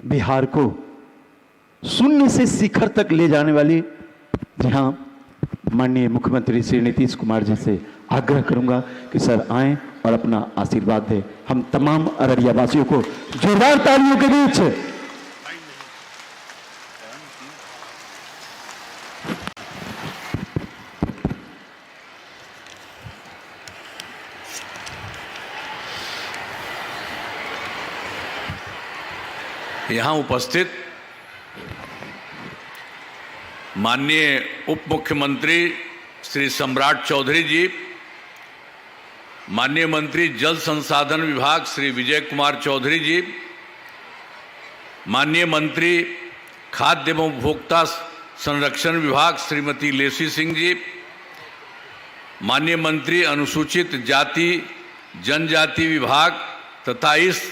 बिहार को शून्य से शिखर तक ले जाने वाली, जहां माननीय मुख्यमंत्री श्री नीतीश कुमार जी से आग्रह करूंगा कि सर आएं और अपना आशीर्वाद दें। हम तमाम अररिया वासियों को जोरदार तालियों के बीच यहाँ उपस्थित माननीय उप मुख्यमंत्री श्री सम्राट चौधरी जी, माननीय मंत्री जल संसाधन विभाग श्री विजय कुमार चौधरी जी, माननीय मंत्री खाद्य एवं उपभोक्ता संरक्षण विभाग श्रीमती लेसी सिंह जी, माननीय मंत्री अनुसूचित जाति जनजाति विभाग तथा इस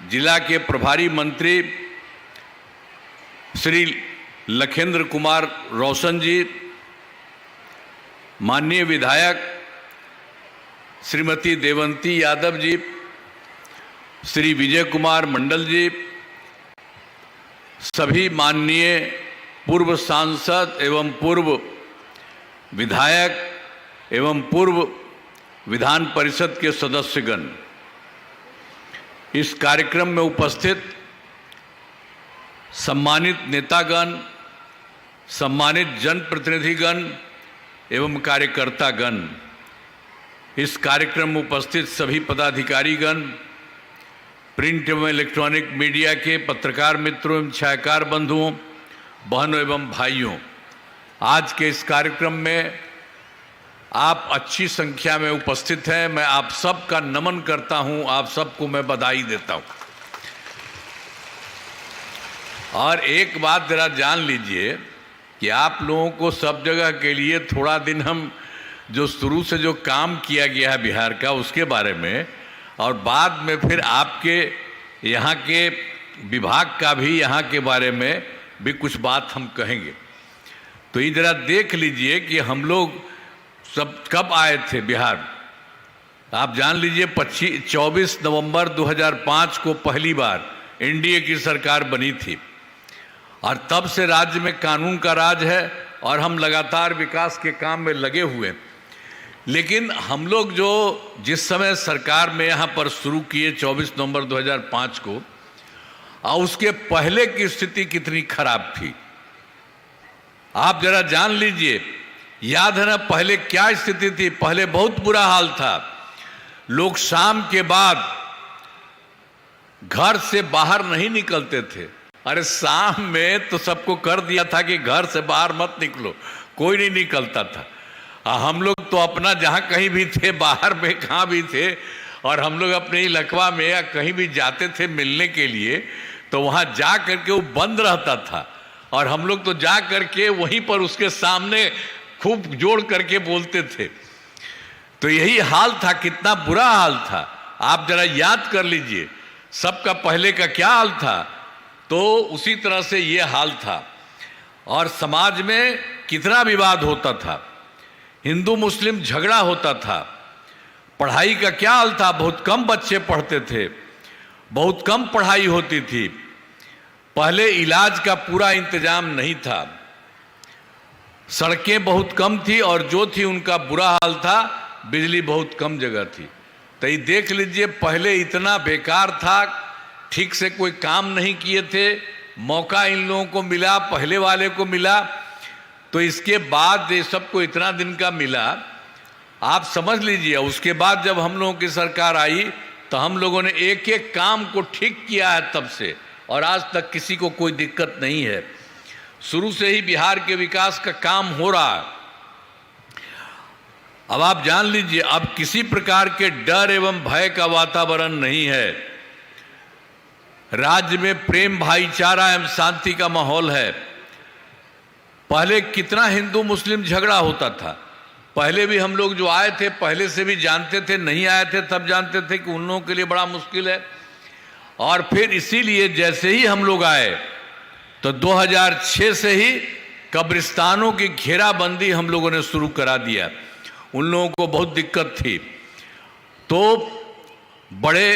जिला के प्रभारी मंत्री श्री लखेंद्र कुमार रोशन जी, माननीय विधायक श्रीमती देवंती यादव जी, श्री विजय कुमार मंडल जी, सभी माननीय पूर्व सांसद एवं पूर्व विधायक एवं पूर्व विधान परिषद के सदस्यगण, इस कार्यक्रम में उपस्थित सम्मानित नेतागण, सम्मानित जनप्रतिनिधिगण एवं कार्यकर्तागण, इस कार्यक्रम में उपस्थित सभी पदाधिकारीगण, प्रिंट एवं इलेक्ट्रॉनिक मीडिया के पत्रकार मित्रों एवं छायाकार बंधुओं, बहनों एवं भाइयों, आज के इस कार्यक्रम में आप अच्छी संख्या में उपस्थित हैं। मैं आप सबका नमन करता हूं, आप सबको मैं बधाई देता हूं। और एक बात जरा जान लीजिए कि आप लोगों को सब जगह के लिए थोड़ा दिन हम जो शुरू से जो काम किया गया है बिहार का उसके बारे में, और बाद में फिर आपके यहाँ के विभाग का भी यहाँ के बारे में भी कुछ बात हम कहेंगे। तो ये जरा देख लीजिए कि हम लोग सब कब आए थे बिहार। आप जान लीजिए 24 नवंबर 2005 को पहली बार एनडीए की सरकार बनी थी, और तब से राज्य में कानून का राज है और हम लगातार विकास के काम में लगे हुए। लेकिन हम लोग जो जिस समय सरकार में यहाँ पर शुरू किए 24 नवंबर 2005 को, और उसके पहले की स्थिति कितनी खराब थी आप जरा जान लीजिए। याद है ना पहले क्या स्थिति थी? पहले बहुत बुरा हाल था। लोग शाम के बाद घर से बाहर नहीं निकलते थे। अरे शाम में तो सबको कर दिया था कि घर से बाहर मत निकलो, कोई नहीं निकलता था। हम लोग तो अपना जहाँ कहीं भी थे, बाहर में कहाँ भी थे, और हम लोग अपने इलाका में या कहीं भी जाते थे मिलने के लिए, तो वहाँ जा करके वो बंद रहता था, और हम लोग तो जा करके वहीं पर उसके सामने खूब जोड़ करके बोलते थे। तो यही हाल था, कितना बुरा हाल था। आप जरा याद कर लीजिए सबका पहले का क्या हाल था, तो उसी तरह से ये हाल था। और समाज में कितना विवाद होता था, हिंदू मुस्लिम झगड़ा होता था। पढ़ाई का क्या हाल था, बहुत कम बच्चे पढ़ते थे, बहुत कम पढ़ाई होती थी। पहले इलाज का पूरा इंतजाम नहीं था, सड़कें बहुत कम थी, और जो थी उनका बुरा हाल था, बिजली बहुत कम जगह थी। तो ये देख लीजिए पहले इतना बेकार था, ठीक से कोई काम नहीं किए थे। मौका इन लोगों को मिला, पहले वाले को मिला, तो इसके बाद ये सबको इतना दिन का मिला। आप समझ लीजिए उसके बाद जब हम लोगों की सरकार आई तो हम लोगों ने एक एक काम को ठीक किया है तब से, और आज तक किसी को कोई दिक्कत नहीं है। शुरू से ही बिहार के विकास का काम हो रहा है। अब आप जान लीजिए अब किसी प्रकार के डर एवं भय का वातावरण नहीं है। राज्य में प्रेम भाईचारा एवं शांति का माहौल है। पहले कितना हिंदू मुस्लिम झगड़ा होता था, पहले भी हम लोग जो आए थे पहले से भी जानते थे, नहीं आए थे तब जानते थे कि उन लोगों के लिए बड़ा मुश्किल है। और फिर इसीलिए जैसे ही हम लोग आए तो 2006 से ही कब्रिस्तानों की घेराबंदी हम लोगों ने शुरू करा दिया। उन लोगों को बहुत दिक्कत थी, तो बड़े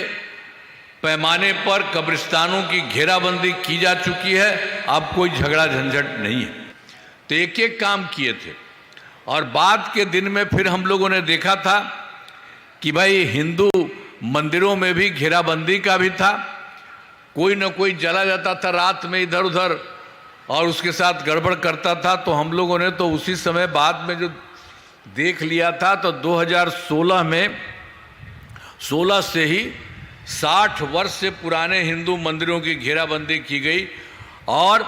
पैमाने पर कब्रिस्तानों की घेराबंदी की जा चुकी है। अब कोई झगड़ा झंझट नहीं है। तो एक एक काम किए थे। और बाद के दिन में फिर हम लोगों ने देखा था कि भाई हिंदू मंदिरों में भी घेराबंदी का भी था। कोई न कोई चला जाता था रात में इधर उधर और उसके साथ गड़बड़ करता था। तो हम लोगों ने तो उसी समय बाद में जो देख लिया था, तो 2016 में 16 से ही 60 वर्ष से पुराने हिंदू मंदिरों की घेराबंदी की गई और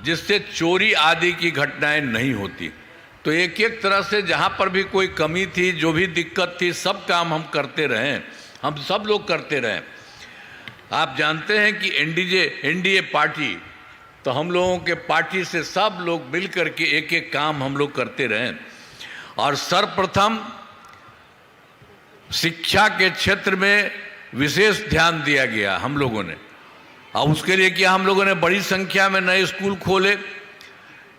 जिससे चोरी आदि की घटनाएं नहीं होती। तो एक एक तरह से जहां पर भी कोई कमी थी, जो भी दिक्कत थी, सब काम हम करते रहे, हम सब लोग करते रहे। आप जानते हैं कि एनडीए पार्टी, तो हम लोगों के पार्टी से सब लोग मिल करके एक एक काम हम लोग करते रहे। और सर्वप्रथम शिक्षा के क्षेत्र में विशेष ध्यान दिया गया हम लोगों ने। और उसके लिए किया, हम लोगों ने बड़ी संख्या में नए स्कूल खोले,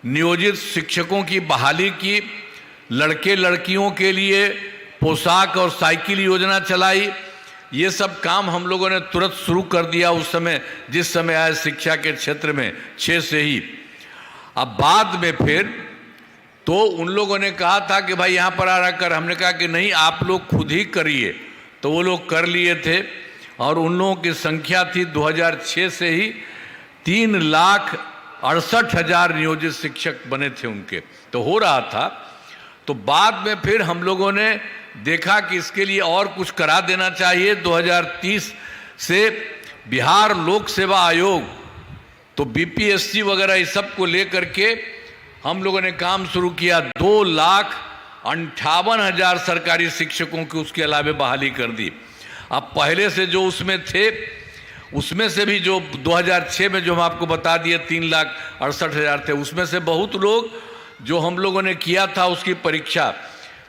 नियोजित शिक्षकों की बहाली की, लड़के लड़कियों के लिए पोशाक और साइकिल योजना चलाई। ये सब काम हम लोगों ने तुरंत शुरू कर दिया उस समय, जिस समय आए शिक्षा के क्षेत्र में 6 से ही। अब बाद में फिर तो उन लोगों ने कहा था कि भाई यहाँ पर आ रहा कर, हमने कहा कि नहीं, आप लोग खुद ही करिए। तो वो लोग कर लिए थे और उन लोगों की संख्या थी 2006 से ही 3,68,000 नियोजित शिक्षक बने थे उनके, तो हो रहा था। तो बाद में फिर हम लोगों ने देखा कि इसके लिए और कुछ करा देना चाहिए। 2030 से बिहार लोक सेवा आयोग, तो बीपीएससी वगैरह इस सब को लेकर के हम लोगों ने काम शुरू किया। 2,58,000 सरकारी शिक्षकों की उसके अलावा बहाली कर दी। अब पहले से जो उसमें थे, उसमें से भी जो 2006 में जो हम आपको बता दिए 3,68,000 थे, उसमें से बहुत लोग जो हम लोगों ने किया था उसकी परीक्षा,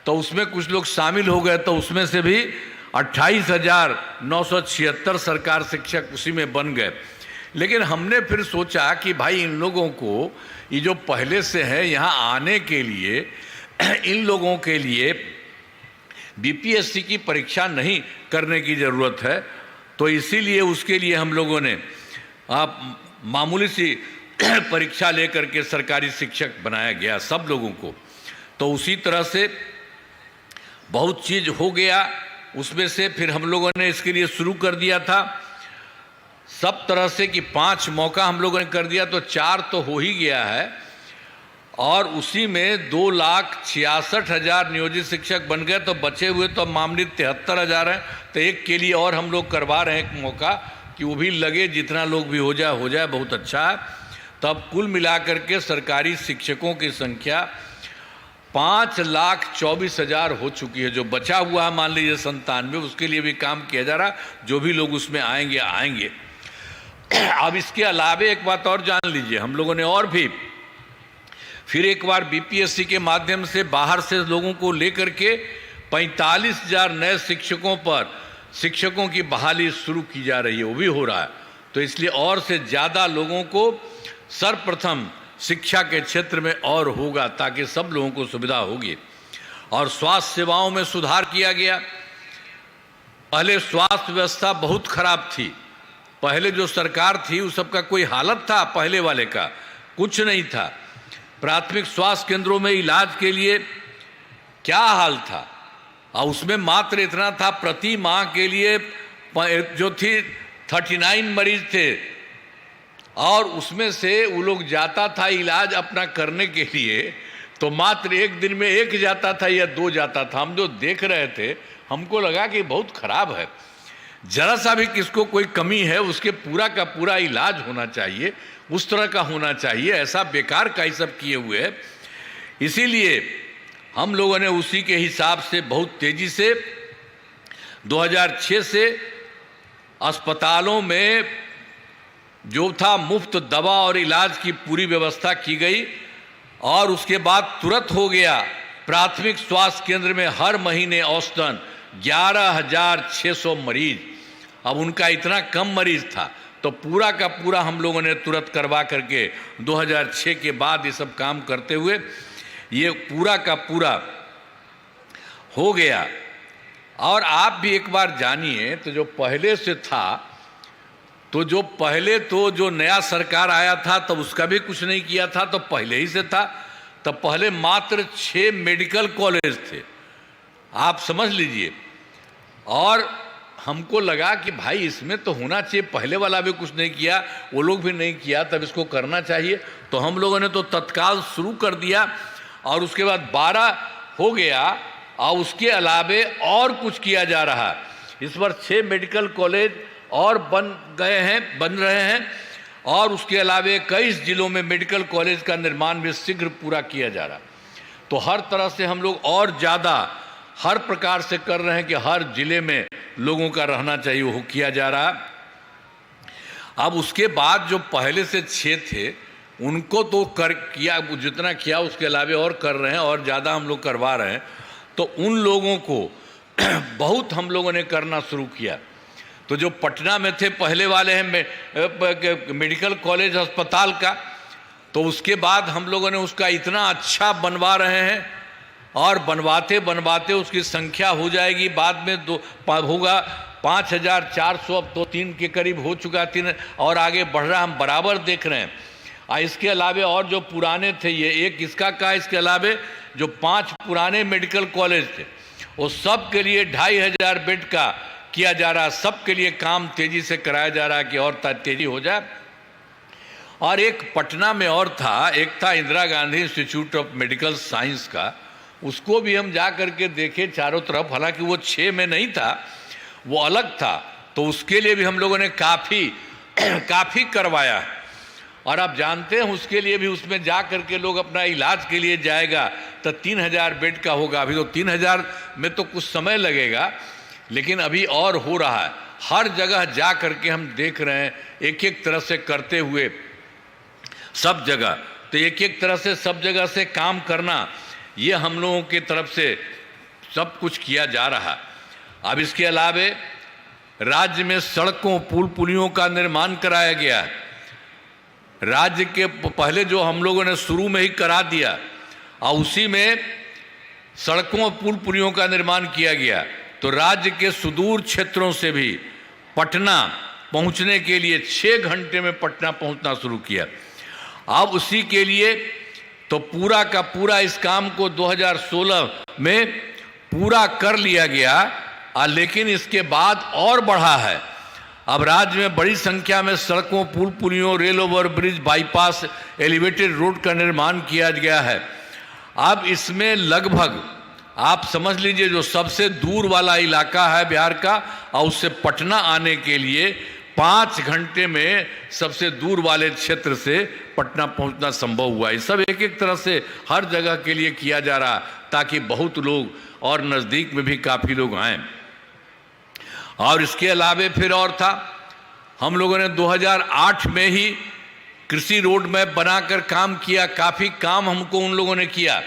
तो उसमें कुछ लोग शामिल हो गए। तो उसमें से भी 28,976 सरकार शिक्षक उसी में बन गए। लेकिन हमने फिर सोचा कि भाई इन लोगों को, ये जो पहले से है, यहाँ आने के लिए इन लोगों के लिए बीपीएससी की परीक्षा नहीं करने की ज़रूरत है। तो इसीलिए उसके लिए हम लोगों ने मामूली सी परीक्षा लेकर के सरकारी शिक्षक बनाया गया सब लोगों को। तो उसी तरह से बहुत चीज़ हो गया। उसमें से फिर हम लोगों ने इसके लिए शुरू कर दिया था सब तरह से कि 5 मौका हम लोगों ने कर दिया, तो 4 तो हो ही गया है। और उसी में 2,66,000 नियोजित शिक्षक बन गए। तो बचे हुए तो मामले 73,000 हैं। तो एक के लिए और हम लोग करवा रहे हैं एक मौका कि वो भी लगे, जितना लोग भी हो जाए बहुत अच्छा है। तब कुल मिलाकर के सरकारी शिक्षकों की संख्या 5,24,000 हो चुकी है। जो बचा हुआ है मान लीजिए 97, उसके लिए भी काम किया जा रहा। जो भी लोग उसमें आएंगे। अब इसके अलावे एक बात और जान लीजिए, हम लोगों ने और भी फिर एक बार बीपीएससी के माध्यम से बाहर से लोगों को लेकर के 45,000 नए शिक्षकों की बहाली शुरू की जा रही है, वो भी हो रहा है। तो इसलिए और से ज़्यादा लोगों को सर्वप्रथम शिक्षा के क्षेत्र में और होगा, ताकि सब लोगों को सुविधा होगी। और स्वास्थ्य सेवाओं में सुधार किया गया। पहले स्वास्थ्य व्यवस्था बहुत खराब थी। पहले जो सरकार थी उस सबका कोई हालत था, पहले वाले का कुछ नहीं था। प्राथमिक स्वास्थ्य केंद्रों में इलाज के लिए क्या हाल था, और उसमें मात्र इतना था, प्रति माह के लिए जो थी 39 मरीज थे, और उसमें से वो लोग जाता था इलाज अपना करने के लिए, तो मात्र एक दिन में 1 जाता था या 2 जाता था। हम जो देख रहे थे हमको लगा कि बहुत खराब है। जरा सा भी किसको कोई कमी है, उसके पूरा का पूरा इलाज होना चाहिए, उस तरह का होना चाहिए। ऐसा बेकार का ही सब किए हुए है। इसीलिए हम लोगों ने उसी के हिसाब से बहुत तेजी से 2006 से अस्पतालों में जो था मुफ्त दवा और इलाज की पूरी व्यवस्था की गई। और उसके बाद तुरंत हो गया प्राथमिक स्वास्थ्य केंद्र में हर महीने औसतन 11,600 मरीज। अब उनका इतना कम मरीज था, तो पूरा का पूरा हम लोगों ने तुरंत करवा करके 2006 के बाद ये सब काम करते हुए ये पूरा का पूरा हो गया। और आप भी एक बार जानिए, तो जो पहले से था तो जो पहले तो जो नया सरकार आया था तब उसका भी कुछ नहीं किया था, तो पहले ही से था। तब पहले मात्र 6 मेडिकल कॉलेज थे, आप समझ लीजिए। और हमको लगा कि भाई इसमें तो होना चाहिए, पहले वाला भी कुछ नहीं किया, वो लोग भी नहीं किया, तब इसको करना चाहिए। तो हम लोगों ने तो तत्काल शुरू कर दिया और उसके बाद 12 हो गया और उसके अलावे और कुछ किया जा रहा है। इस बार 6 मेडिकल कॉलेज और बन रहे हैं और उसके अलावे 21 जिलों में मेडिकल कॉलेज का निर्माण भी शीघ्र पूरा किया जा रहा। तो हर तरह से हम लोग और ज़्यादा हर प्रकार से कर रहे हैं कि हर जिले में लोगों का रहना चाहिए, वो किया जा रहा। अब उसके बाद जो पहले से 6 थे उनको तो किया, जितना किया उसके अलावे और कर रहे हैं और ज़्यादा हम लोग करवा रहे हैं। तो उन लोगों को बहुत हम लोगों ने करना शुरू किया। तो जो पटना में थे पहले वाले हैं मेडिकल कॉलेज अस्पताल का, तो उसके बाद हम लोगों ने उसका इतना अच्छा बनवा रहे हैं और बनवाते बनवाते उसकी संख्या हो जाएगी, बाद में होगा 5400, अब तो 3 के करीब हो चुका, 3 और आगे बढ़ रहा, हम बराबर देख रहे हैं। इसके अलावे और जो पुराने थे, ये एक इसका का, इसके अलावे जो 5 पुराने मेडिकल कॉलेज थे वो सब के लिए 2500 बेड का किया जा रहा है। सब के लिए काम तेजी से कराया जा रहा है कि और तेजी हो जाए। और एक पटना में और था, एक था Indira Gandhi institute of medical science का, उसको भी हम जा करके देखे चारों तरफ, हालांकि वो 6 में नहीं था, वो अलग था। तो उसके लिए भी हम लोगों ने काफ़ी करवाया। और आप जानते हैं उसके लिए भी उसमें जा करके लोग अपना इलाज के लिए जाएगा तो 3000 बेड का होगा। अभी तो 3000 में तो कुछ समय लगेगा, लेकिन अभी और हो रहा है। हर जगह जा करके हम देख रहे हैं, एक एक तरह से करते हुए सब जगह, तो एक एक तरह से सब जगह से काम करना, ये हम लोगों की तरफ से सब कुछ किया जा रहा। अब इसके अलावे राज्य में सड़कों पुल पुलियों का निर्माण कराया गया। राज्य के पहले जो हम लोगों ने शुरू में ही करा दिया और उसी में सड़कों पुल पुलियों का निर्माण किया गया। तो राज्य के सुदूर क्षेत्रों से भी पटना पहुंचने के लिए 6 घंटे में पटना पहुंचना शुरू किया। अब उसी के लिए तो पूरा का पूरा इस काम को 2016 में पूरा कर लिया गया, लेकिन इसके बाद और बढ़ा है। अब राज्य में बड़ी संख्या में सड़कों पुल पुलियों rail over bridge bypass elevated road का निर्माण किया गया है। अब इसमें लगभग आप समझ लीजिए जो सबसे दूर वाला इलाका है बिहार का, और उससे पटना आने के लिए 5 घंटे में सबसे दूर वाले क्षेत्र से पटना पहुंचना संभव हुआ। ये सब एक एक तरह से हर जगह के लिए किया जा रहा ताकि बहुत लोग और नज़दीक में भी काफ़ी लोग आएँ। और इसके अलावे फिर और था, हम लोगों ने 2008 में ही कृषि रोड मैप बनाकर काम किया। काफ़ी काम हमको उन लोगों ने किया,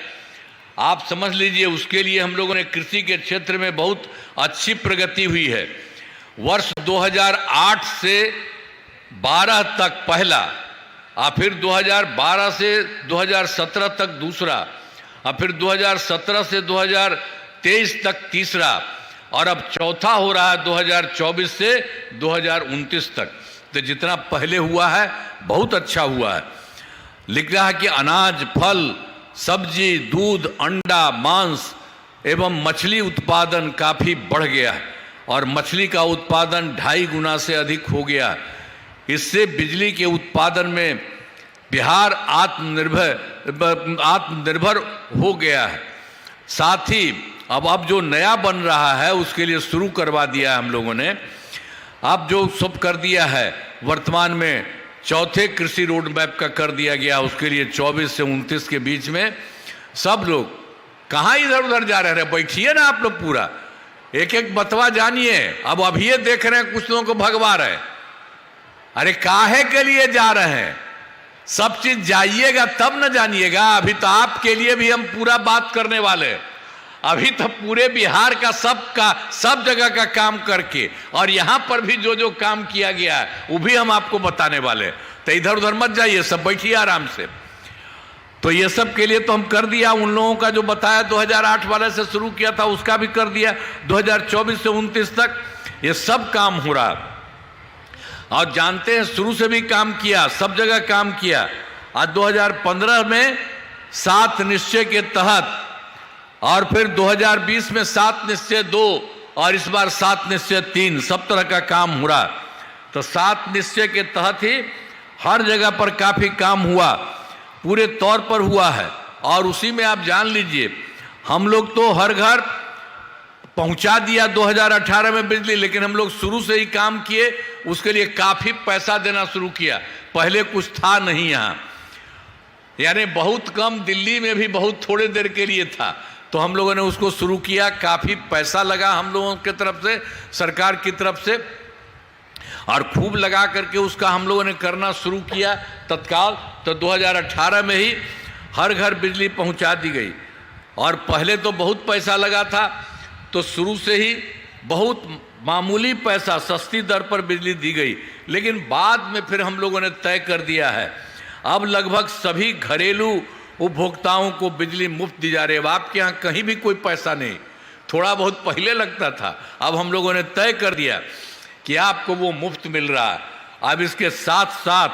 आप समझ लीजिए। उसके लिए हम लोगों ने कृषि के क्षेत्र में बहुत अच्छी प्रगति हुई है। वर्ष 2008 से 12 तक पहला, और फिर 2012 से 2017 तक दूसरा, और फिर 2017 से 2023 तक तीसरा, और अब चौथा हो रहा है 2024 से 2029 तक। तो जितना पहले हुआ है बहुत अच्छा हुआ है। लिख रहा है कि अनाज, फल, सब्जी, दूध, अंडा, मांस एवं मछली उत्पादन काफ़ी बढ़ गया है और मछली का उत्पादन 2.5 गुना से अधिक हो गया। इससे बिजली के उत्पादन में बिहार आत्मनिर्भर हो गया है। साथ ही अब जो नया बन रहा है उसके लिए शुरू करवा दिया है हम लोगों ने। अब जो सब कर दिया है वर्तमान में चौथे कृषि रोड मैप का कर दिया गया, उसके लिए 24 से 29 के बीच में सब लोग कहाँ इधर उधर जा रहे हैं, बैठिए ना आप लोग, पूरा एक एक बतवा जानिए। अब अभी ये देख रहे हैं कुछ लोगों को भगवा रहे, अरे काहे के लिए जा रहे हैं? सब चीज जाइएगा तब न जानिएगा। अभी तो आपके लिए भी हम पूरा बात करने वाले, अभी तो पूरे बिहार का सब जगह का काम करके, और यहां पर भी जो जो काम किया गया है वो भी हम आपको बताने वाले। तो इधर उधर मत जाइए, सब बैठिए आराम से। तो ये सब के लिए तो हम कर दिया। उन लोगों का जो बताया 2008 वाले से शुरू किया था उसका भी कर दिया 2024 से 29 तक, ये सब काम हो रहा। और जानते हैं शुरू से भी काम किया, सब जगह काम किया। आज 2015 में 7 निश्चय के तहत और फिर 2020 में 7 निश्चय 2 और इस बार 7 निश्चय 3 सब तरह का काम हो रहा। तो 7 निश्चय के तहत ही हर जगह पर काफी काम हुआ, पूरे तौर पर हुआ है। और उसी में आप जान लीजिए हम लोग तो हर घर पहुंचा दिया 2018 में बिजली, लेकिन हम लोग शुरू से ही काम किए, उसके लिए काफी पैसा देना शुरू किया। पहले कुछ था नहीं यहाँ, यानी बहुत कम, दिल्ली में भी बहुत थोड़े देर के लिए था, तो हम लोगों ने उसको शुरू किया। काफी पैसा लगा हम लोगों की तरफ से, सरकार की तरफ से, और खूब लगा करके उसका हम लोगों ने करना शुरू किया तत्काल। तो 2018 में ही हर घर बिजली पहुंचा दी गई। और पहले तो बहुत पैसा लगा था, तो शुरू से ही बहुत मामूली पैसा, सस्ती दर पर बिजली दी गई। लेकिन बाद में फिर हम लोगों ने तय कर दिया है, अब लगभग सभी घरेलू उपभोक्ताओं को बिजली मुफ्त दी जा रही है। अब आपके यहाँ कहीं भी कोई पैसा नहीं, थोड़ा बहुत पहले लगता था, अब हम लोगों ने तय कर दिया कि आपको वो मुफ्त मिल रहा है। अब इसके साथ साथ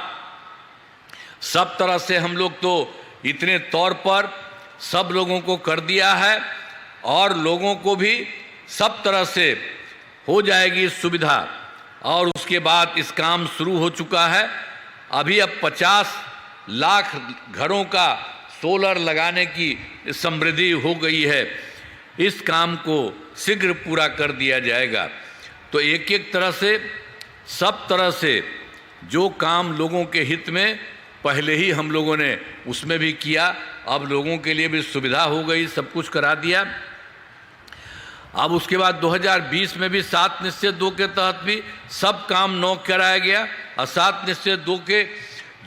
सब तरह से हम लोग तो इतने तौर पर सब लोगों को कर दिया है, और लोगों को भी सब तरह से हो जाएगी सुविधा। और उसके बाद इस काम शुरू हो चुका है। अभी अब 50 लाख घरों का सोलर लगाने की समृद्धि हो गई है। इस काम को शीघ्र पूरा कर दिया जाएगा। तो एक एक तरह से, सब तरह से जो काम लोगों के हित में पहले ही हम लोगों ने उसमें भी किया, अब लोगों के लिए भी सुविधा हो गई, सब कुछ करा दिया। अब उसके बाद 2020 में भी 7 निश्चय 2 के तहत भी सब काम नौ कराया गया, और 7 निश्चय 2 के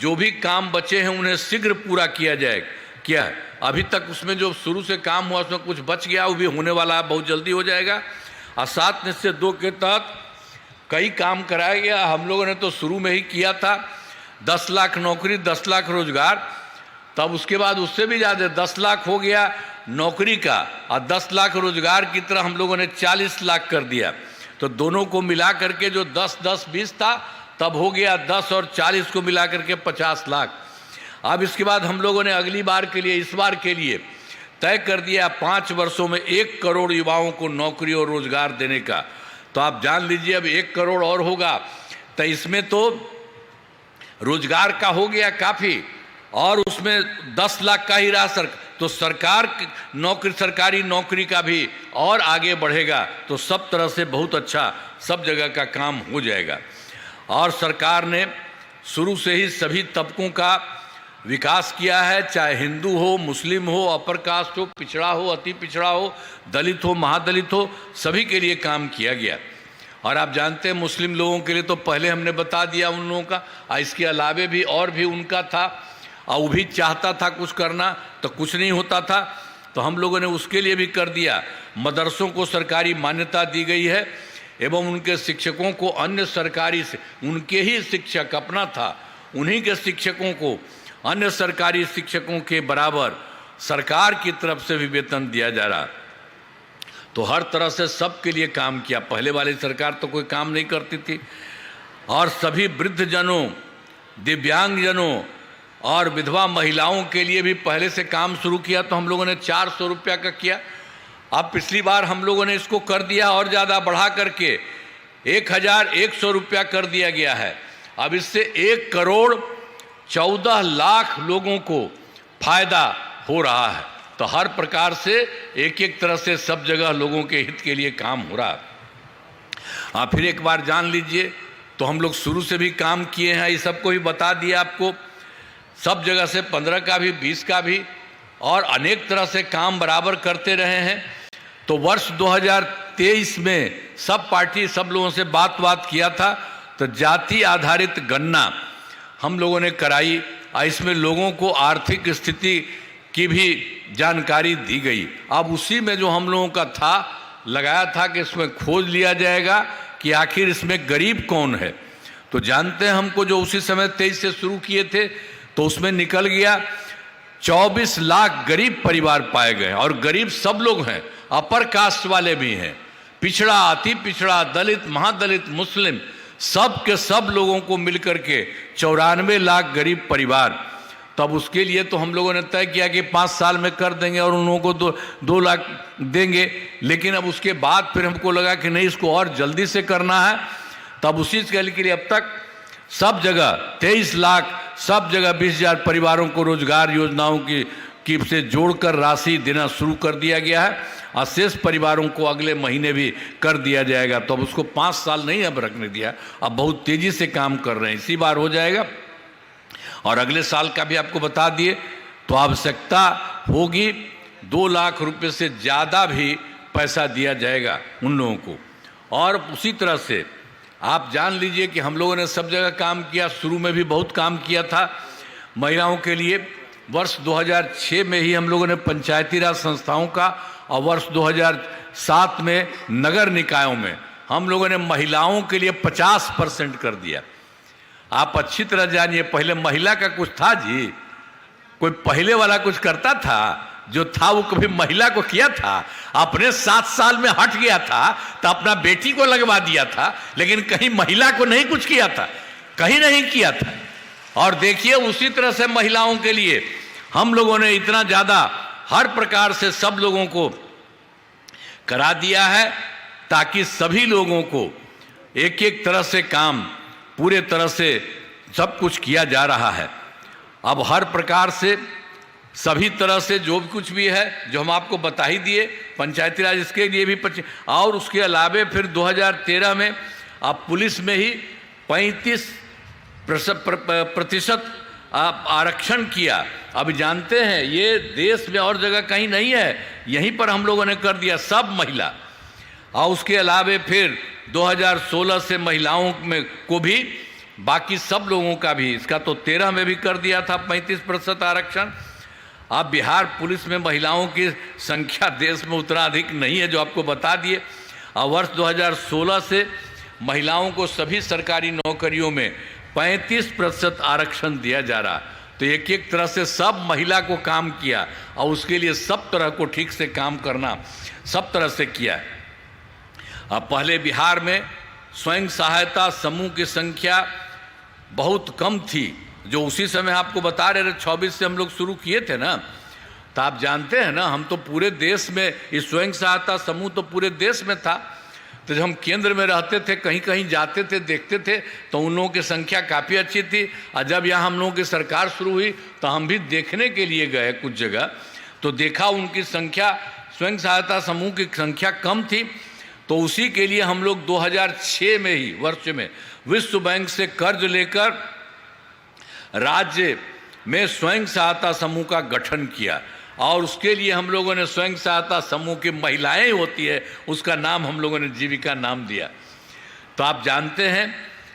जो भी काम बचे हैं उन्हें शीघ्र पूरा किया जाएगा। क्या है अभी तक उसमें जो शुरू से काम हुआ उसमें कुछ बच गया, वो भी होने वाला है, बहुत जल्दी हो जाएगा। और 7 निश्चय 2 के तहत कई काम कराया गया। हम लोगों ने तो शुरू में ही किया था 10 लाख नौकरी, 10 लाख रोजगार, तब उसके बाद उससे भी ज़्यादा 10 लाख हो गया नौकरी का, और 10 लाख रोजगार की तरह हम लोगों ने 40 लाख कर दिया। तो दोनों को मिला करके जो 10-10-20 था, तब हो गया 10 और 40 को मिला करके 50 लाख। अब इसके बाद हम लोगों ने अगली बार के लिए, इस बार के लिए तय कर दिया 5 वर्षों में 1 करोड़ युवाओं को नौकरी और रोजगार देने का। तो आप जान लीजिए अब 1 करोड़ और होगा, तो इसमें तो रोजगार का हो गया काफ़ी, और उसमें 10 लाख का ही रहा तो सरकार नौकरी, सरकारी नौकरी का भी और आगे बढ़ेगा। तो सब तरह से बहुत अच्छा सब जगह का काम हो जाएगा। और सरकार ने शुरू से ही सभी तबकों का विकास किया है, चाहे हिंदू हो, मुस्लिम हो, अपर कास्ट हो, पिछड़ा हो, अति पिछड़ा हो, दलित हो, महादलित हो, सभी के लिए काम किया गया। और आप जानते हैं मुस्लिम लोगों के लिए तो पहले हमने बता दिया उन लोगों का, इसके अलावे भी और भी उनका था, और वो भी चाहता था कुछ करना तो कुछ नहीं होता था, तो हम लोगों ने उसके लिए भी कर दिया। मदरसों को सरकारी मान्यता दी गई है, एवं उनके शिक्षकों को अन्य सरकारी से, उनके ही शिक्षक अपना था, उन्हीं के शिक्षकों को अन्य सरकारी शिक्षकों के बराबर सरकार की तरफ से भी वेतन दिया जा रहा। तो हर तरह से सबके लिए काम किया। पहले वाली सरकार तो कोई काम नहीं करती थी। और सभी वृद्धजनों, दिव्यांगजनों और विधवा महिलाओं के लिए भी पहले से काम शुरू किया। तो हम लोगों ने 400 रुपया का किया। अब पिछली बार हम लोगों ने इसको कर दिया और ज़्यादा बढ़ा करके 1100 रुपया कर दिया गया है। अब इससे 1 करोड़ 14 लाख लोगों को फायदा हो रहा है। तो हर प्रकार से एक एक तरह से सब जगह लोगों के हित के लिए काम हो रहा है। आप फिर एक बार जान लीजिए, तो हम लोग शुरू से भी काम किए हैं, ये सबको भी बता दिया आपको, सब जगह से 15 का भी, 20 का भी, और अनेक तरह से काम बराबर करते रहे हैं। तो वर्ष 2023 में सब पार्टी, सब लोगों से बात किया था, तो जाति आधारित गणना हम लोगों ने कराई, और इसमें लोगों को आर्थिक स्थिति की भी जानकारी दी गई। अब उसी में जो हम लोगों का था, लगाया था कि इसमें खोज लिया जाएगा कि आखिर इसमें गरीब कौन है। तो जानते हैं हमको, जो उसी समय 23 से शुरू किए थे, तो उसमें निकल गया 24 लाख गरीब परिवार पाए गए। और गरीब सब लोग हैं, अपर कास्ट वाले भी हैं, पिछड़ा, अति पिछड़ा, दलित, महादलित, मुस्लिम, सब के सब लोगों को मिलकर के 94 लाख गरीब परिवार, तब उसके लिए तो हम लोगों ने तय किया कि 5 साल में कर देंगे और उन लोगों को 2 लाख देंगे। लेकिन अब उसके बाद फिर हमको लगा कि नहीं, इसको और जल्दी से करना है। तब उसी के लिए अब तक सब जगह 23 लाख, सब जगह 20,000 परिवारों को रोजगार योजनाओं की से जोड़कर राशि देना शुरू कर दिया गया है और शेष परिवारों को अगले महीने भी कर दिया जाएगा। तो अब उसको 5 साल नहीं अब रखने दिया, अब बहुत तेजी से काम कर रहे हैं, इसी बार हो जाएगा। और अगले साल का भी आपको बता दिए, तो आवश्यकता होगी 2 लाख रुपए से ज़्यादा भी पैसा दिया जाएगा उन लोगों को। और उसी तरह से आप जान लीजिए कि हम लोगों ने सब जगह काम किया, शुरू में भी बहुत काम किया था महिलाओं के लिए। वर्ष 2006 में ही हम लोगों ने पंचायती राज संस्थाओं का और वर्ष 2007 में नगर निकायों में हम लोगों ने महिलाओं के लिए 50% कर दिया। आप अच्छी तरह जानिए, पहले महिला का कुछ था जी? कोई पहले वाला कुछ करता था? जो था वो कभी महिला को किया था? अपने 7 साल में हट गया था तो अपना बेटी को लगवा दिया था, लेकिन कहीं महिला को नहीं कुछ किया था, कहीं नहीं किया था। और देखिए उसी तरह से महिलाओं के लिए हम लोगों ने इतना ज़्यादा हर प्रकार से सब लोगों को करा दिया है, ताकि सभी लोगों को एक एक तरह से काम पूरे तरह से सब कुछ किया जा रहा है। अब हर प्रकार से सभी तरह से जो भी कुछ भी है, जो हम आपको बता ही दिए, पंचायती राज इसके लिए भी और उसके अलावे फिर 2013 में अब पुलिस में ही 35% आरक्षण किया। अब जानते हैं ये देश में और जगह कहीं नहीं है, यहीं पर हम लोगों ने कर दिया सब महिला। और उसके अलावे फिर 2016 से महिलाओं में को भी, बाकी सब लोगों का भी, इसका तो 13 में भी कर दिया था 35% आरक्षण। अब बिहार पुलिस में महिलाओं की संख्या देश में उतना अधिक नहीं है, जो आपको बता दिए। और वर्ष 2016 से महिलाओं को सभी सरकारी नौकरियों में 35% आरक्षण दिया जा रहा। तो एक एक तरह से सब महिला को काम किया और उसके लिए सब तरह को ठीक से काम करना सब तरह से किया। अब पहले बिहार में स्वयं सहायता समूह की संख्या बहुत कम थी, जो उसी समय आपको बता रहे थे 26 से हम लोग शुरू किए थे ना। तो आप जानते हैं ना, हम तो पूरे देश में इस स्वयं सहायता समूह तो पूरे देश में था। तो जब हम केंद्र में रहते थे, कहीं कहीं जाते थे, देखते थे, तो उन लोगों की संख्या काफ़ी अच्छी थी। और जब यहाँ हम लोगों की सरकार शुरू हुई तो हम भी देखने के लिए गए कुछ जगह, तो देखा उनकी संख्या, स्वयं सहायता समूह की संख्या कम थी। तो उसी के लिए हम लोग 2006 में ही वर्ष में विश्व बैंक से कर्ज लेकर राज्य में स्वयं सहायता समूह का गठन किया। और उसके लिए हम लोगों ने स्वयं सहायता समूह की महिलाएं होती है, उसका नाम हम लोगों ने जीविका नाम दिया। तो आप जानते हैं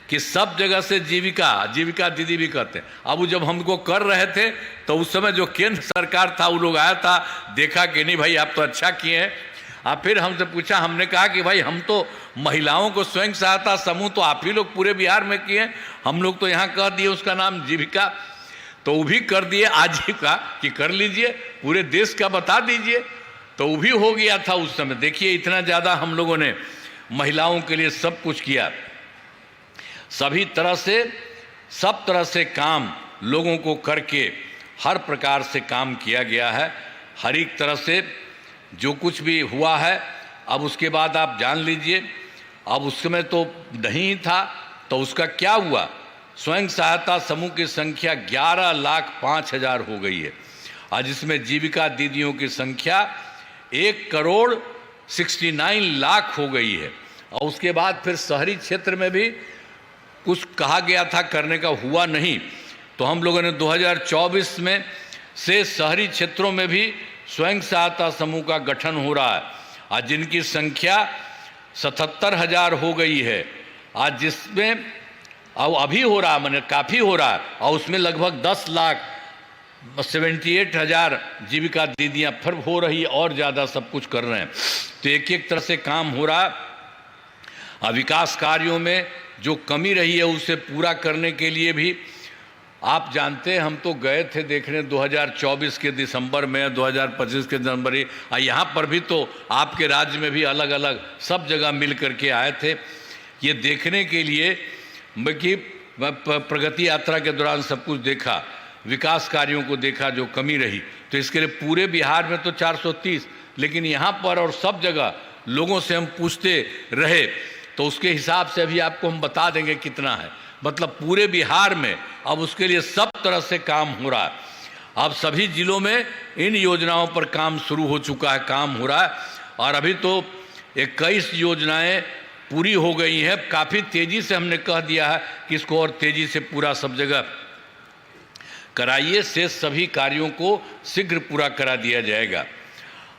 कि सब जगह से जीविका दीदी भी कहते हैं। अब जब हमको कर रहे थे तो उस समय जो केंद्र सरकार था वो लोग आया था, देखा कि नहीं भाई आप तो अच्छा किए हैं। और फिर हमसे पूछा, हमने कहा कि भाई हम तो महिलाओं को स्वयं सहायता समूह तो आप ही लोग पूरे बिहार में किए हैं, हम लोग तो यहाँ कह दिए उसका नाम जीविका। तो वो भी कर दिए आजीविका कि कर लीजिए, पूरे देश का बता दीजिए। तो वो भी हो गया था उस समय। देखिए इतना ज़्यादा हम लोगों ने महिलाओं के लिए सब कुछ किया, सभी तरह से सब तरह से काम लोगों को करके हर प्रकार से काम किया गया है, हर एक तरह से जो कुछ भी हुआ है। अब उसके बाद आप जान लीजिए, अब उस समय तो नहीं था, तो उसका क्या हुआ, स्वयं सहायता समूह की संख्या 11,05,000 हो गई है। और जिसमें जीविका दीदियों की संख्या 1,69 लाख हो गई है। और उसके बाद फिर शहरी क्षेत्र में भी कुछ कहा गया था करने का, हुआ नहीं। तो हम लोगों ने 2024 में से शहरी क्षेत्रों में भी स्वयं सहायता समूह का गठन हो रहा है, आज जिनकी संख्या 77,000 हो गई है। आज जिसमें अब अभी हो रहा, मैंने काफ़ी हो रहा है, और उसमें लगभग 10,78,000 जीविका दीदियाँ फिर हो रही है, और ज़्यादा सब कुछ कर रहे हैं। तो एक एक तरह से काम हो रहा है। विकास कार्यों में जो कमी रही है उसे पूरा करने के लिए भी आप जानते हैं, हम तो गए थे देखने 2024 के दिसंबर में, 2025 के जनवरी, और यहाँ पर भी तो आपके राज्य में भी अलग अलग सब जगह मिल करके आए थे ये देखने के लिए कि प्रगति यात्रा के दौरान सब कुछ देखा, विकास कार्यों को देखा जो कमी रही, तो इसके लिए पूरे बिहार में तो 430, लेकिन यहाँ पर और सब जगह लोगों से हम पूछते रहे तो उसके हिसाब से अभी आपको हम बता देंगे कितना है। मतलब पूरे बिहार में अब उसके लिए सब तरह से काम हो रहा है। अब सभी जिलों में इन योजनाओं पर काम शुरू हो चुका है, काम हो रहा है, और अभी तो 21 योजनाएं पूरी हो गई हैं। काफ़ी तेज़ी से हमने कह दिया है कि इसको और तेज़ी से पूरा सब जगह कराइए, से सभी कार्यों को शीघ्र पूरा करा दिया जाएगा।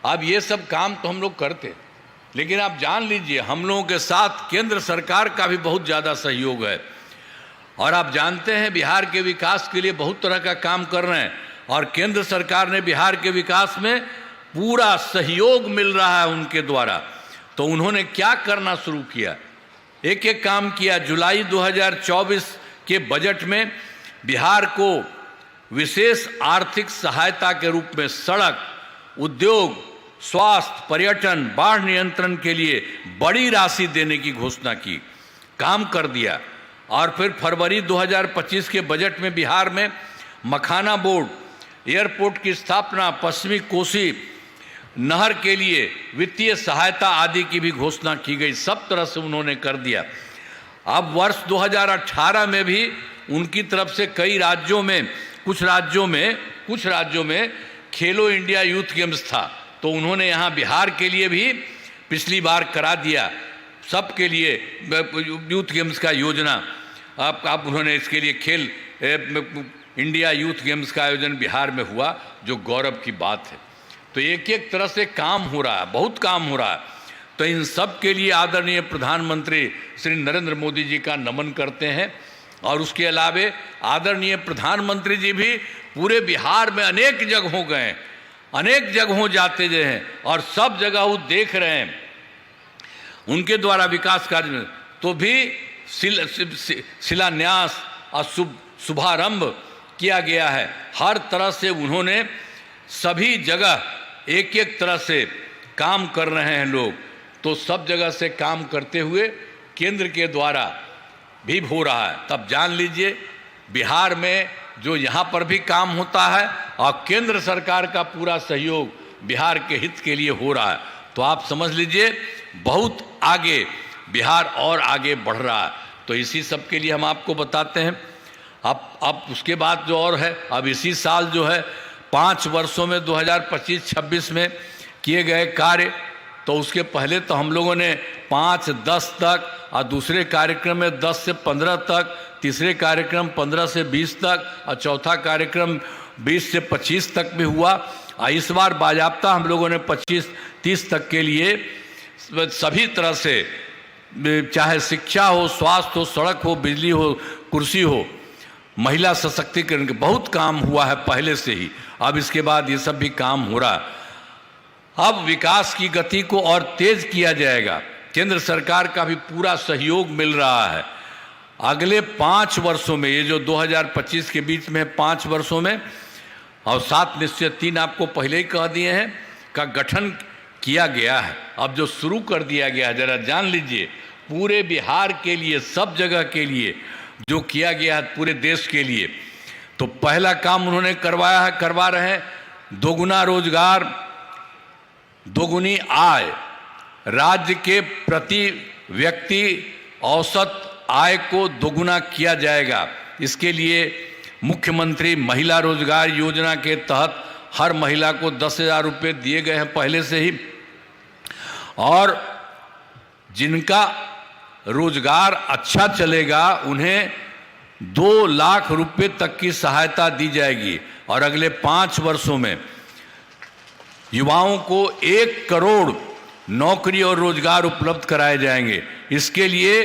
अब ये सब काम तो हम लोग करते, लेकिन आप जान लीजिए हम लोगों के साथ केंद्र सरकार का भी बहुत ज़्यादा सहयोग है। और आप जानते हैं बिहार के विकास के लिए बहुत तरह का काम कर रहे हैं, और केंद्र सरकार ने बिहार के विकास में पूरा सहयोग मिल रहा है उनके द्वारा। तो उन्होंने क्या करना शुरू किया, एक एक काम किया। जुलाई 2024 के बजट में बिहार को विशेष आर्थिक सहायता के रूप में सड़क, उद्योग, स्वास्थ्य, पर्यटन, बाढ़ नियंत्रण के लिए बड़ी राशि देने की घोषणा की, काम कर दिया। और फिर फरवरी 2025 के बजट में बिहार में मखाना बोर्ड, एयरपोर्ट की स्थापना, पश्चिमी कोसी नहर के लिए वित्तीय सहायता आदि की भी घोषणा की गई। सब तरह से उन्होंने कर दिया। अब वर्ष 2018 में भी उनकी तरफ से कई राज्यों में, कुछ राज्यों में खेलो इंडिया यूथ गेम्स था, तो उन्होंने यहाँ बिहार के लिए भी पिछली बार करा दिया, सबके लिए यूथ गेम्स का योजना। आप उन्होंने इसके लिए खेल इंडिया यूथ गेम्स का आयोजन बिहार में हुआ, जो गौरव की बात है। तो एक एक तरह से काम हो रहा है, बहुत काम हो रहा है। तो इन सब के लिए आदरणीय प्रधानमंत्री श्री नरेंद्र मोदी जी का नमन करते हैं। और उसके अलावे आदरणीय प्रधानमंत्री जी भी पूरे बिहार में अनेक जगहों गए, अनेक जगहों जाते रहे हैं, और सब जगह वो देख रहे हैं उनके द्वारा विकास कार्य में। तो भी शिलान्यास और शुभारंभ किया गया है। हर तरह से उन्होंने सभी जगह एक एक तरह से काम कर रहे हैं लोग। तो सब जगह से काम करते हुए केंद्र के द्वारा भी हो रहा है। तब जान लीजिए बिहार में जो यहाँ पर भी काम होता है, और केंद्र सरकार का पूरा सहयोग बिहार के हित के लिए हो रहा है। तो आप समझ लीजिए बहुत आगे बिहार और आगे बढ़ रहा है। तो इसी सब के लिए हम आपको बताते हैं। अब उसके बाद जो और है, अब इसी साल जो है 5 वर्षों में 2025-26 में किए गए कार्य, तो उसके पहले तो हम लोगों ने 5-10 तक, और दूसरे कार्यक्रम में 10 से 15 तक, तीसरे कार्यक्रम 15 से 20 तक, और चौथा कार्यक्रम 20 से 25 तक भी हुआ। और इस बार बाजाप्ता हम लोगों ने 25-30 तक के लिए सभी तरह से, चाहे शिक्षा हो, स्वास्थ्य हो, सड़क हो, बिजली हो, कुर्सी हो, महिला सशक्तिकरण के बहुत काम हुआ है पहले से ही। अब इसके बाद ये सब भी काम हो रहा है। अब विकास की गति को और तेज किया जाएगा। केंद्र सरकार का भी पूरा सहयोग मिल रहा है। अगले 5 वर्षों में, ये जो 2025 के बीच में 5 वर्षों में, और 7 निश्चय 3 आपको पहले ही कह दिए हैं, का गठन किया गया है। अब जो शुरू कर दिया गया है, जरा जान लीजिए पूरे बिहार के लिए, सब जगह के लिए जो किया गया है, पूरे देश के लिए। तो पहला काम उन्होंने करवाया है, करवा रहे हैं, दोगुना रोजगार, दोगुनी आय, राज्य के प्रति व्यक्ति औसत आय को दोगुना किया जाएगा। इसके लिए मुख्यमंत्री महिला रोजगार योजना के तहत हर महिला को 10,000 रुपये दिए गए हैं पहले से ही, और जिनका रोजगार अच्छा चलेगा उन्हें 2 लाख रुपए तक की सहायता दी जाएगी। और अगले 5 वर्षों में युवाओं को 1 करोड़ नौकरी और रोजगार उपलब्ध कराए जाएंगे। इसके लिए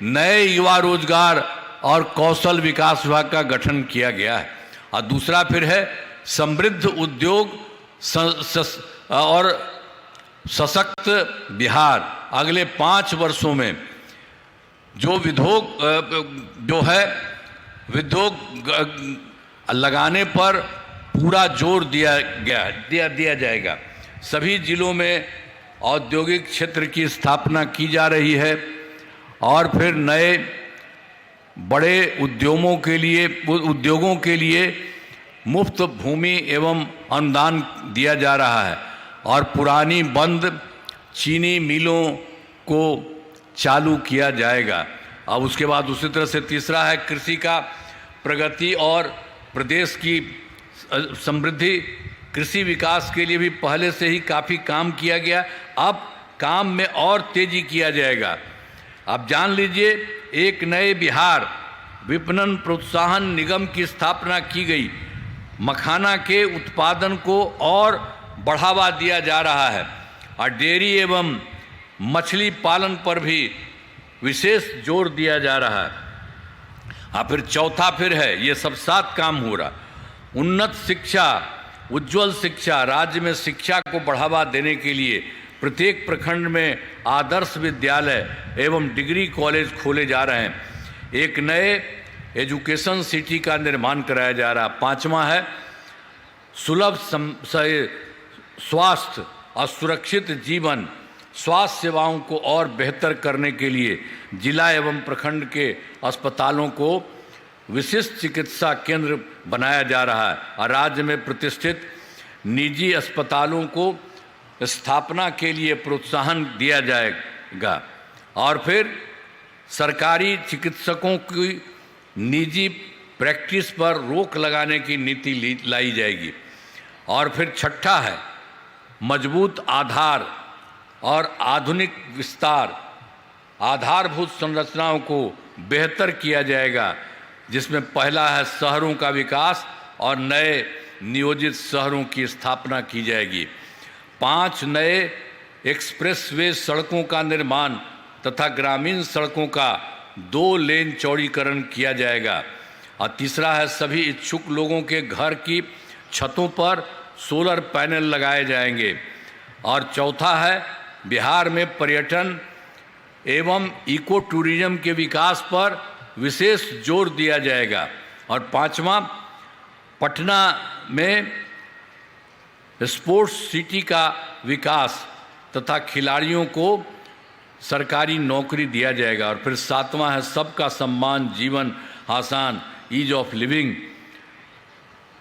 नए युवा रोजगार और कौशल विकास विभाग का गठन किया गया है। और दूसरा फिर है समृद्ध उद्योग और सशक्त बिहार। अगले 5 वर्षों में जो उद्योग लगाने पर पूरा जोर दिया जाएगा। सभी जिलों में औद्योगिक क्षेत्र की स्थापना की जा रही है, और फिर नए बड़े उद्योगों के लिए मुफ्त भूमि एवं अनुदान दिया जा रहा है और पुरानी बंद चीनी मिलों को चालू किया जाएगा। अब उसके बाद उसी तरह से तीसरा है कृषि का प्रगति और प्रदेश की समृद्धि। कृषि विकास के लिए भी पहले से ही काफ़ी काम किया गया, अब काम में और तेजी किया जाएगा। आप जान लीजिए, एक नए बिहार विपणन प्रोत्साहन निगम की स्थापना की गई। मखाना के उत्पादन को और बढ़ावा दिया जा रहा है और डेयरी एवं मछली पालन पर भी विशेष जोर दिया जा रहा है। फिर चौथा फिर है, ये सब 7 काम हो रहा। उन्नत शिक्षा, उज्ज्वल शिक्षा। राज्य में शिक्षा को बढ़ावा देने के लिए प्रत्येक प्रखंड में आदर्श विद्यालय एवं डिग्री कॉलेज खोले जा रहे हैं। एक नए एजुकेशन सिटी का निर्माण कराया जा रहा। 5वां है सुलभ स्वास्थ्य और सुरक्षित जीवन। स्वास्थ्य सेवाओं को और बेहतर करने के लिए जिला एवं प्रखंड के अस्पतालों को विशिष्ट चिकित्सा केंद्र बनाया जा रहा है और राज्य में प्रतिष्ठित निजी अस्पतालों को स्थापना के लिए प्रोत्साहन दिया जाएगा। और फिर सरकारी चिकित्सकों की निजी प्रैक्टिस पर रोक लगाने की नीति लाई जाएगी। और फिर छठा है मजबूत आधार और आधुनिक विस्तार। आधारभूत संरचनाओं को बेहतर किया जाएगा, जिसमें पहला है शहरों का विकास और नए नियोजित शहरों की स्थापना की जाएगी। 5 नए एक्सप्रेसवे सड़कों का निर्माण तथा ग्रामीण सड़कों का 2 लेन चौड़ीकरण किया जाएगा। और तीसरा है सभी इच्छुक लोगों के घर की छतों पर सोलर पैनल लगाए जाएंगे। और चौथा है बिहार में पर्यटन एवं इको टूरिज्म के विकास पर विशेष जोर दिया जाएगा। और 5वां पटना में स्पोर्ट्स सिटी का विकास तथा खिलाड़ियों को सरकारी नौकरी दिया जाएगा। और फिर 7वां है सबका सम्मान, जीवन आसान, ईज ऑफ लिविंग।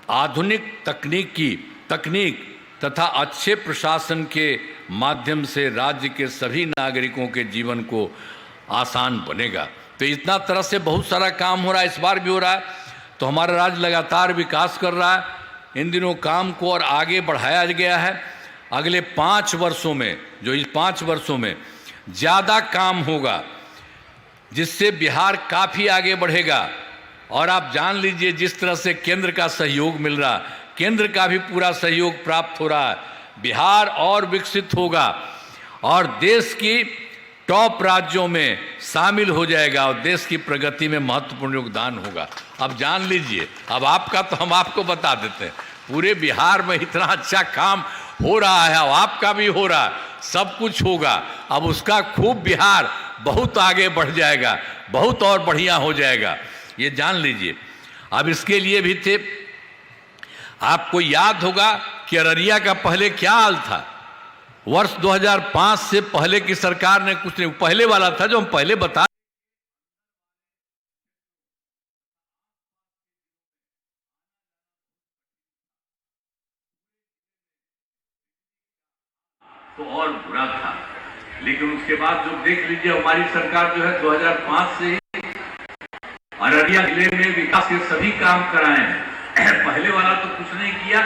आधुनिक तकनीक तथा अच्छे प्रशासन के माध्यम से राज्य के सभी नागरिकों के जीवन को आसान बनेगा। तो इतना तरह से बहुत सारा काम हो रहा है, इस बार भी हो रहा है। तो हमारा राज्य लगातार विकास कर रहा है। इन दिनों काम को और आगे बढ़ाया गया है। अगले 5 वर्षों में, जो इस 5 वर्षों में ज़्यादा काम होगा, जिससे बिहार काफ़ी आगे बढ़ेगा। और आप जान लीजिए, जिस तरह से केंद्र का सहयोग मिल रहा, केंद्र का भी पूरा सहयोग प्राप्त हो रहा है, बिहार और विकसित होगा और देश की टॉप राज्यों में शामिल हो जाएगा और देश की प्रगति में महत्वपूर्ण योगदान होगा। अब जान लीजिए, अब आपका तो हम आपको बता देते हैं, पूरे बिहार में इतना अच्छा काम हो रहा है, अब आपका भी हो रहा है, सब कुछ होगा। अब उसका खूब बिहार बहुत आगे बढ़ जाएगा, बहुत और बढ़िया हो जाएगा, ये जान लीजिए। अब इसके लिए भी थे, आपको याद होगा कि अररिया का पहले क्या हाल था। वर्ष 2005 से पहले की सरकार ने कुछ नहीं, पहले वाला था जो हम पहले बता, तो और बुरा था। लेकिन उसके बाद जो देख लीजिए, हमारी सरकार जो है 2005 से ही अररिया जिले में विकास के सभी काम कराए हैं। पहले वाला तो कुछ नहीं किया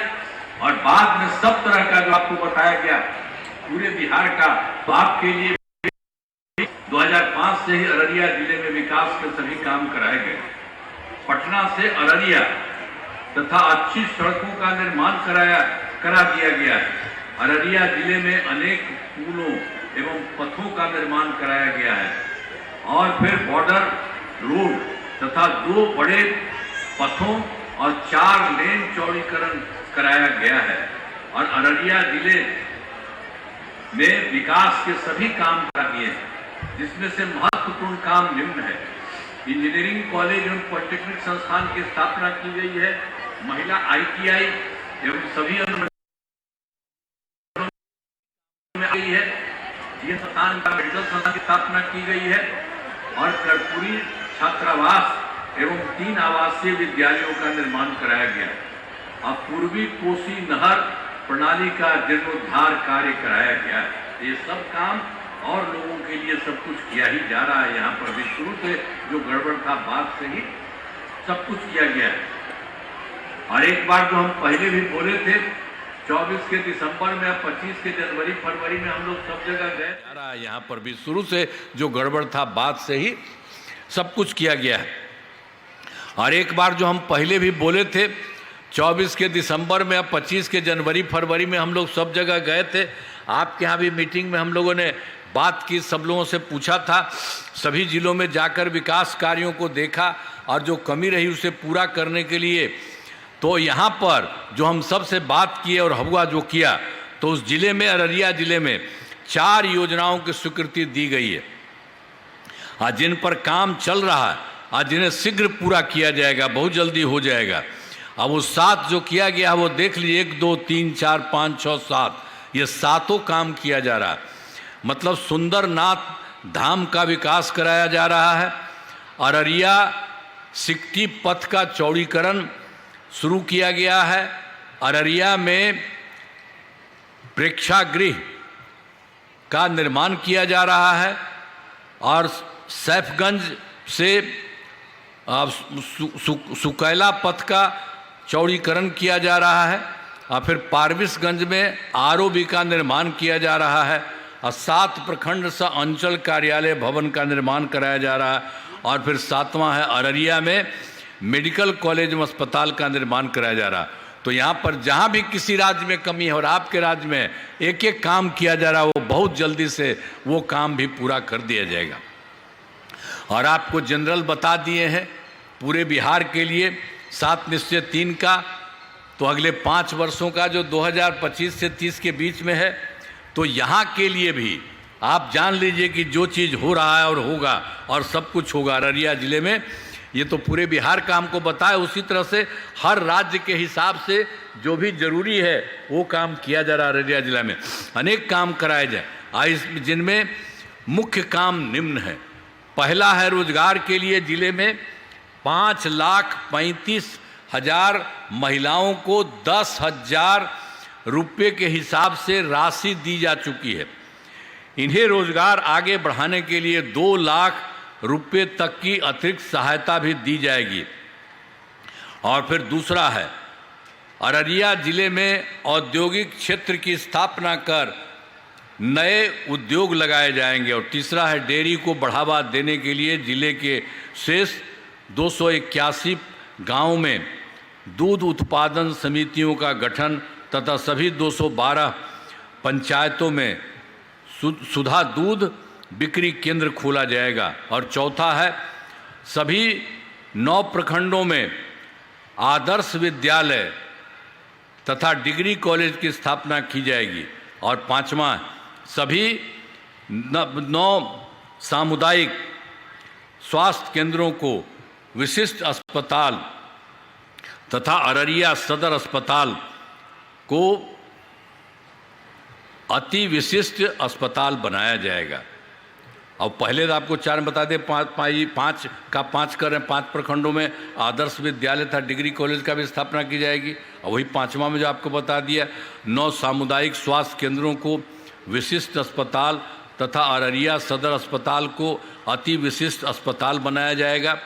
और बाद में सब तरह का जो आपको बताया गया पूरे बिहार का, तो आपके लिए 2005 से ही अररिया जिले में विकास के सभी काम कराए गए। पटना से अररिया तथा अच्छी सड़कों का निर्माण करा दिया गया है। अररिया जिले में अनेक पुलों एवं पथों का निर्माण कराया गया है। और फिर बॉर्डर रोड तथा 2 बड़े पथों और 4 लेन चौड़ीकरण कराया गया है। और अररिया जिले में विकास के सभी काम करा दिए हैं, जिसमें से महत्वपूर्ण काम निम्न है। इंजीनियरिंग कॉलेज एवं पॉलिटेक्निक संस्थान की स्थापना की गई है। महिला ITI एवं सभी अन्य गई है। ये संस्थान का मेडिकल संस्थान की स्थापना की गई है। और कर्पूरी छात्रावास एवं 3 आवासीय विद्यालयों का निर्माण कराया गया। अब पूर्वी कोसी नहर प्रणाली का जीर्णोद्धार कार्य कराया गया। ये सब काम और लोगों के लिए सब कुछ किया ही जा रहा है। यहाँ पर भी शुरू से जो गड़बड़ था बात से ही सब कुछ किया गया है। और एक बार जो हम पहले भी बोले थे 24 के दिसंबर में, 25 के जनवरी फरवरी में हम लोग सब जगह गए जा रहा है। यहाँ पर भी शुरू से जो गड़बड़ था बात से ही सब कुछ किया गया है। और एक बार जो हम पहले भी बोले थे 24 के दिसंबर में, 25 के जनवरी फरवरी में हम लोग सब जगह गए थे। आपके यहाँ भी मीटिंग में हम लोगों ने बात की, सब लोगों से पूछा था, सभी जिलों में जाकर विकास कार्यों को देखा और जो कमी रही उसे पूरा करने के लिए तो यहाँ पर जो हम सबसे बात किए और हुआ जो किया, तो उस जिले में, अररिया जिले में 4 योजनाओं की स्वीकृति दी गई है आज जिन पर काम चल रहा है, आज जिन्हें शीघ्र पूरा किया जाएगा, बहुत जल्दी हो जाएगा। अब वो 7 जो किया गया वो देख लीजिए, 1 2 3 4 5 6 7, ये 7 काम किया जा रहा है। मतलब सुंदरनाथ धाम का विकास कराया जा रहा है। अररिया सिकटी पथ का चौड़ीकरण शुरू किया गया है। अररिया में प्रेक्षागृह का निर्माण किया जा रहा है और सैफगंज से सुकैला पथ का चौड़ीकरण किया जा रहा है और फिर पारबिसगंज में आरओबी का निर्माण किया जा रहा है और 7 प्रखंड सा अंचल कार्यालय भवन का निर्माण कराया जा रहा है। और फिर 7वां है अररिया में मेडिकल कॉलेज में अस्पताल का निर्माण कराया जा रहा है। तो यहाँ पर जहाँ भी किसी राज्य में कमी है और आपके राज्य में एक एक काम किया जा रहा है, वो बहुत जल्दी से वो काम भी पूरा कर दिया जाएगा। और आपको जनरल बता दिए हैं पूरे बिहार के लिए 7 निश्चय 3 का, तो अगले 5 वर्षों का जो 2025 से 30 के बीच में है, तो यहाँ के लिए भी आप जान लीजिए कि जो चीज़ हो रहा है और होगा और सब कुछ होगा अररिया ज़िले में। ये तो पूरे बिहार का हमको बताया, उसी तरह से हर राज्य के हिसाब से जो भी जरूरी है वो काम किया जा रहा है। अररिया जिला में अनेक काम कराए जाए, जिनमें मुख्य काम निम्न है। पहला है रोजगार के लिए जिले में 5,35,000 महिलाओं को 10,000 रुपये के हिसाब से राशि दी जा चुकी है। इन्हें रोजगार आगे बढ़ाने के लिए 2 लाख रुपये तक की अतिरिक्त सहायता भी दी जाएगी। और फिर दूसरा है अररिया जिले में औद्योगिक क्षेत्र की स्थापना कर नए उद्योग लगाए जाएंगे। और तीसरा है डेयरी को बढ़ावा देने के लिए जिले के शेष 281 गांवों में दूध उत्पादन समितियों का गठन तथा सभी 212 पंचायतों में सुधा दूध बिक्री केंद्र खोला जाएगा। और चौथा है सभी 9 प्रखंडों में आदर्श विद्यालय तथा डिग्री कॉलेज की स्थापना की जाएगी। और 5वां सभी 9 सामुदायिक स्वास्थ्य केंद्रों को विशिष्ट अस्पताल तथा अररिया सदर अस्पताल को अति विशिष्ट अस्पताल बनाया जाएगा। और पहले तो आपको 4 बता दें, 5 कर रहे हैं, 5 प्रखंडों में आदर्श विद्यालय था, डिग्री कॉलेज का भी स्थापना की जाएगी। और वही 5वां में जो आपको बता दिया 9 सामुदायिक स्वास्थ्य केंद्रों को विशिष्ट अस्पताल तथा अररिया सदर अस्पताल को अति विशिष्ट अस्पताल बनाया जाएगा।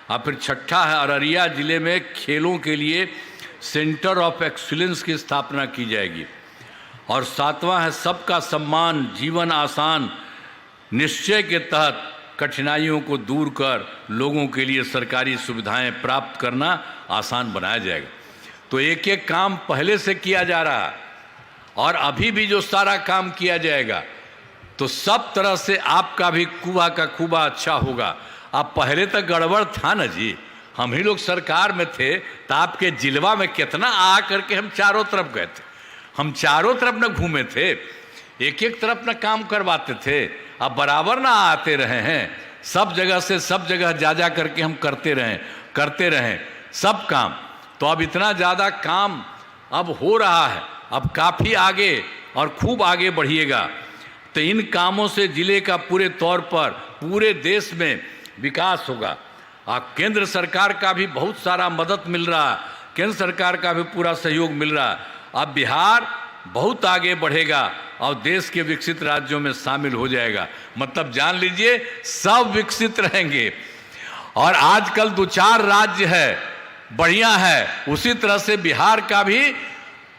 और फिर 6ठा है अररिया जिले में खेलों के लिए सेंटर ऑफ एक्सीलेंस की स्थापना की जाएगी। और 7वां है सबका सम्मान जीवन आसान निश्चय के तहत कठिनाइयों को दूर कर लोगों के लिए सरकारी सुविधाएं प्राप्त करना आसान बनाया जाएगा। तो एक एक काम पहले से किया जा रहा है और अभी भी जो सारा काम किया जाएगा तो सब तरह से आपका भी कुबा का खूबा अच्छा होगा। अब पहले तक गड़बड़ था ना जी, हम ही लोग सरकार में थे तो आपके जिलवा में कितना आ करके हम चारों तरफ गए थे, हम चारों तरफ न घूमे थे, एक एक तरफ न काम करवाते थे। अब बराबर ना आते रहे हैं, सब जगह से सब जगह जा करके हम करते रहें सब काम। तो अब इतना ज़्यादा काम अब हो रहा है, अब काफ़ी आगे और खूब आगे बढ़िएगा। तो इन कामों से जिले का पूरे तौर पर पूरे देश में विकास होगा। केंद्र सरकार का भी बहुत सारा मदद मिल रहा है, केंद्र सरकार का भी पूरा सहयोग मिल रहा है। अब बिहार बहुत आगे बढ़ेगा और देश के विकसित राज्यों में शामिल हो जाएगा। मतलब जान लीजिए सब विकसित रहेंगे। और आजकल 2-4 राज्य है बढ़िया है, उसी तरह से बिहार का भी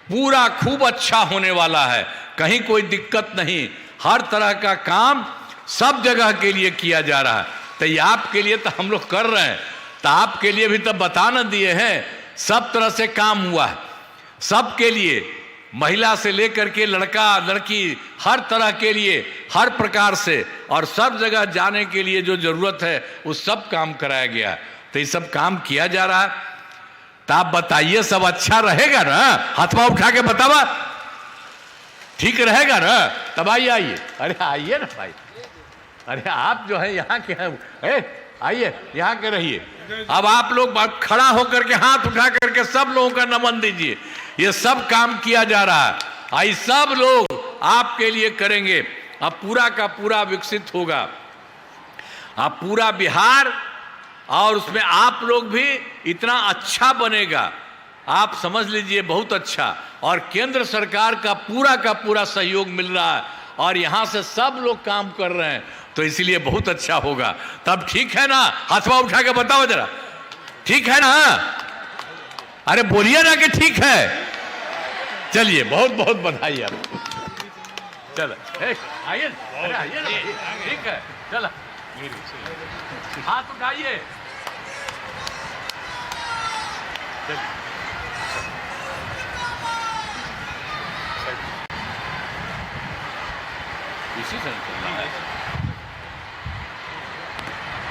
पूरा खूब अच्छा होने वाला है। कहीं कोई दिक्कत नहीं, हर तरह का काम सब जगह के लिए किया जा रहा है। तो ये आपके लिए तो हम लोग कर रहे हैं, तो आपके लिए भी तो बता न दिए हैं। सब तरह से काम हुआ है, सबके लिए, महिला से लेकर के लड़का लड़की, हर तरह के लिए, हर प्रकार से, और सब जगह जाने के लिए जो जरूरत है वो सब काम कराया गया। तो ये सब काम किया जा रहा है। तो आप बताइए सब अच्छा रहेगा ना? हाथवा उठा के बतावा, ठीक रहेगा ना? तब आइए, अरे आइए ना भाई, अरे आप जो है यहाँ के हैं, आइए यहाँ के रहिए। अब आप लोग खड़ा होकर के हाथ उठा करके सब लोगों का नमन दीजिए। ये सब काम किया जा रहा है, आई सब लोग आपके लिए करेंगे। अब पूरा का पूरा विकसित होगा, अब पूरा बिहार, और उसमें आप लोग भी इतना अच्छा बनेगा, आप समझ लीजिए बहुत अच्छा। और केंद्र सरकार का पूरा सहयोग मिल रहा है और यहाँ से सब लोग काम कर रहे हैं, तो इसलिए बहुत अच्छा होगा। तब ठीक है ना? हाथवा उठा के बताओ जरा, ठीक है ना? अरे बोलिए ना कि ठीक है। चलिए बहुत बहुत बधाई आपको। चलो आइए, अरे आइए ना, ठीक है, चलो हाथ उठाइए। इसी तरह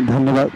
धन्यवाद।